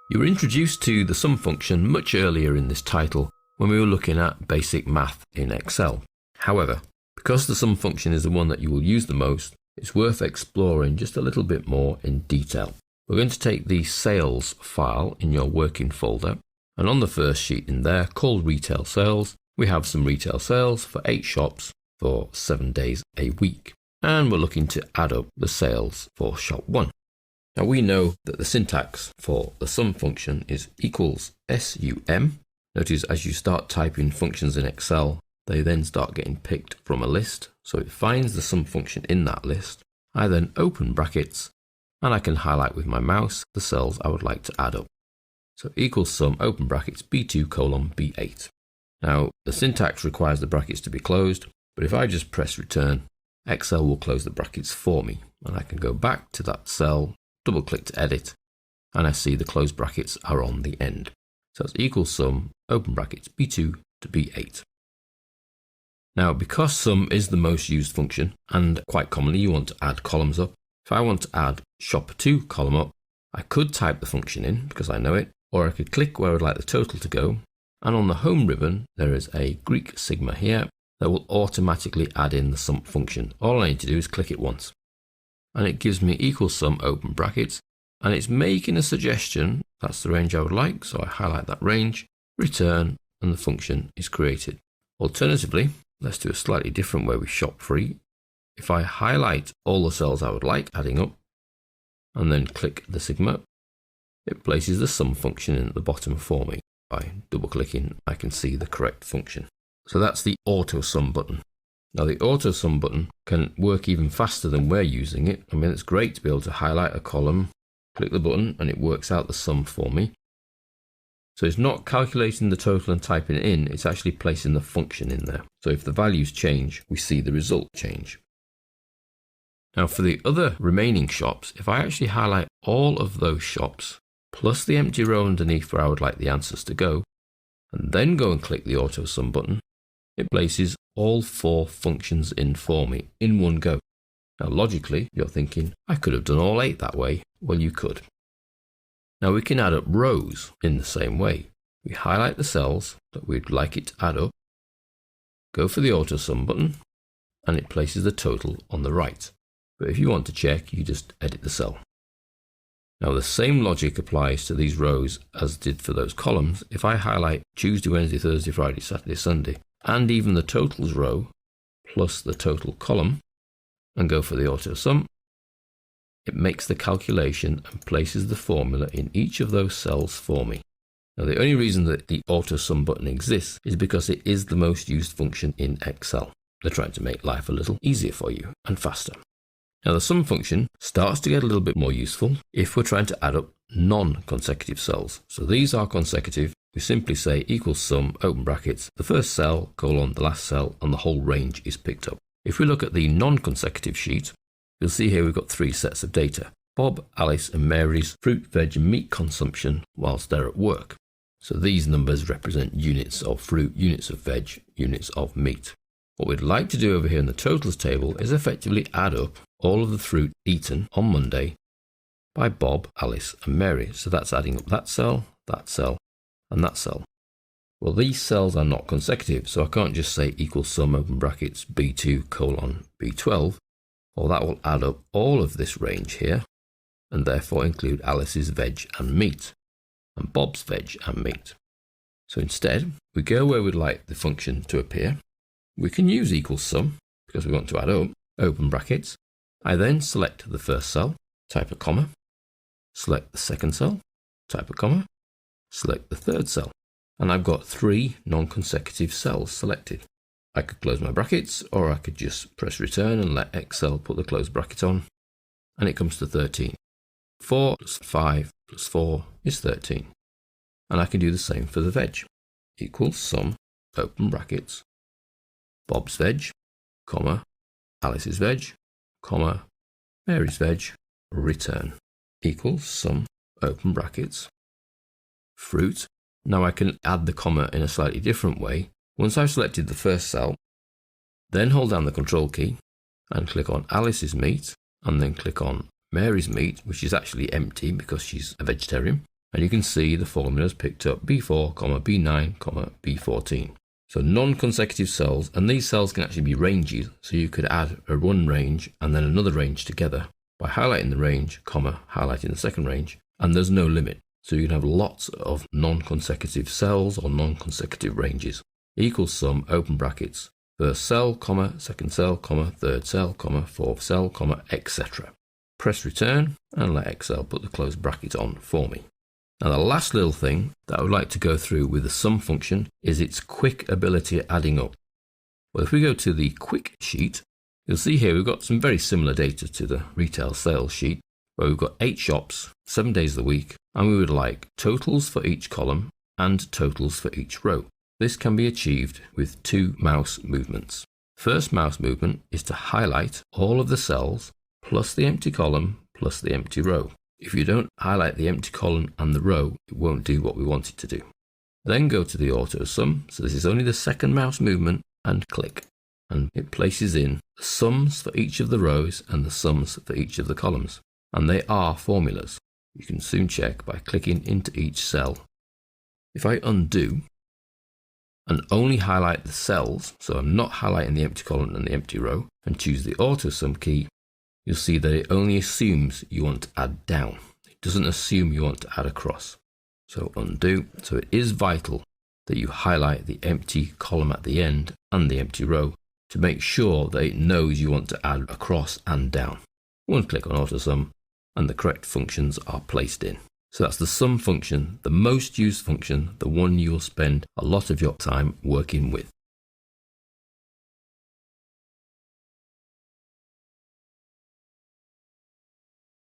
You were introduced to the sum function much earlier in this title when we were looking at basic math in Excel. However, because the sum function is the one that you will use the most, it's worth exploring just a little bit more in detail. We're going to take the sales file in your working folder, and on the first sheet in there called retail sales, we have some retail sales for 8 shops for 7 days a week. And we're looking to add up the sales for shop 1. Now we know that the syntax for the sum function is equals sum. Notice as you start typing functions in Excel, they then start getting picked from a list. So it finds the sum function in that list. I then open brackets and I can highlight with my mouse the cells I would like to add up. So equals sum, open brackets, B2 colon B8. Now the syntax requires the brackets to be closed, but if I just press return, Excel will close the brackets for me and I can go back to that cell, double click to edit, and I see the closed brackets are on the end. So it's equals sum, open brackets, B2 to B8. Now, because sum is the most used function, and quite commonly you want to add columns up, if I want to add shop 2 column up, I could type the function in because I know it, or I could click where I would like the total to go, and on the home ribbon there is a Greek sigma here that will automatically add in the sum function. All I need to do is click it once. And it gives me equals sum, open brackets, and it's making a suggestion. That's the range I would like, so I highlight that range, return, and the function is created. Alternatively, let's do a slightly different way with shop 3. If I highlight all the cells I would like adding up, and then click the sigma, it places the sum function in at the bottom for me. By double clicking, I can see the correct function. So that's the auto sum button. Now the auto sum button can work even faster than we're using it. I mean, it's great to be able to highlight a column, click the button, and it works out the sum for me. So it's not calculating the total and typing it in, it's actually placing the function in there. So if the values change, we see the result change. Now for the other remaining shops, if I actually highlight all of those shops, plus the empty row underneath where I would like the answers to go, and then go and click the auto sum button, it places all 4 functions in for me in one go. Now logically, you're thinking, I could have done all 8 that way. Well, you could. Now we can add up rows in the same way. We highlight the cells that we'd like it to add up, go for the auto sum button, and it places the total on the right. But if you want to check, you just edit the cell. Now the same logic applies to these rows as did for those columns. If I highlight Tuesday, Wednesday, Thursday, Friday, Saturday, Sunday, and even the totals row plus the total column, and go for the auto sum, it makes the calculation and places the formula in each of those cells for me. Now the only reason that the auto sum button exists is because it is the most used function in Excel. They're trying to make life a little easier for you and faster. Now the sum function starts to get a little bit more useful if we're trying to add up non-consecutive cells. So these are consecutive. We simply say equals sum, open brackets, the first cell, colon, the last cell, and the whole range is picked up. If we look at the non-consecutive sheet, you'll see here we've got 3 sets of data. Bob, Alice, and Mary's fruit, veg, and meat consumption whilst they're at work. So these numbers represent units of fruit, units of veg, units of meat. What we'd like to do over here in the totals table is effectively add up all of the fruit eaten on Monday by Bob, Alice, and Mary. So that's adding up that cell, and that cell. Well, these cells are not consecutive, so I can't just say equals sum, open brackets, B2 colon B12, or that will add up all of this range here, and therefore include Alice's veg and meat, and Bob's veg and meat. So instead, we go where we'd like the function to appear. We can use equals sum, because we want to add up, open brackets. I then select the first cell, type a comma, select the second cell, type a comma, select the third cell, and I've got 3 non-consecutive cells selected. I could close my brackets, or I could just press return and let Excel put the close bracket on, and it comes to 13. 4 plus 5 plus 4 is 13. And I can do the same for the veg. Equals sum, open brackets, Bob's veg, comma, Alice's veg, comma, Mary's veg, return. Equals sum, open brackets, fruit. Now I can add the comma in a slightly different way. Once I've selected the first cell, then hold down the control key and click on Alice's meat, and then click on Mary's meat, which is actually empty because she's a vegetarian, and you can see the formula has picked up B4, B9, B14. So non-consecutive cells, and these cells can actually be ranges, so you could add a one range and then another range together by highlighting the range, highlighting the second range, and there's no limit. So you can have lots of non-consecutive cells or non-consecutive ranges. Equals sum, open brackets, first cell, second cell, third cell, fourth cell, etc. Press return and let Excel put the close bracket on for me. Now the last little thing that I would like to go through with the sum function is its quick ability at adding up. Well, if we go to the quick sheet, you'll see here we've got some very similar data to the retail sales sheet, where we've got 8 shops, 7 days of the week, and we would like totals for each column and totals for each row. This can be achieved with 2 mouse movements. First mouse movement is to highlight all of the cells plus the empty column plus the empty row. If you don't highlight the empty column and the row, it won't do what we want it to do. Then go to the auto sum, so this is only the second mouse movement, and click. And it places in the sums for each of the rows and the sums for each of the columns. And they are formulas. You can soon check by clicking into each cell. If I undo and only highlight the cells, so I'm not highlighting the empty column and the empty row, and choose the auto sum key, you'll see that it only assumes you want to add down. It doesn't assume you want to add across. So undo. So it is vital that you highlight the empty column at the end and the empty row to make sure that it knows you want to add across and down. One click on auto sum and the correct functions are placed in. So that's the sum function, the most used function, the one you will spend a lot of your time working with.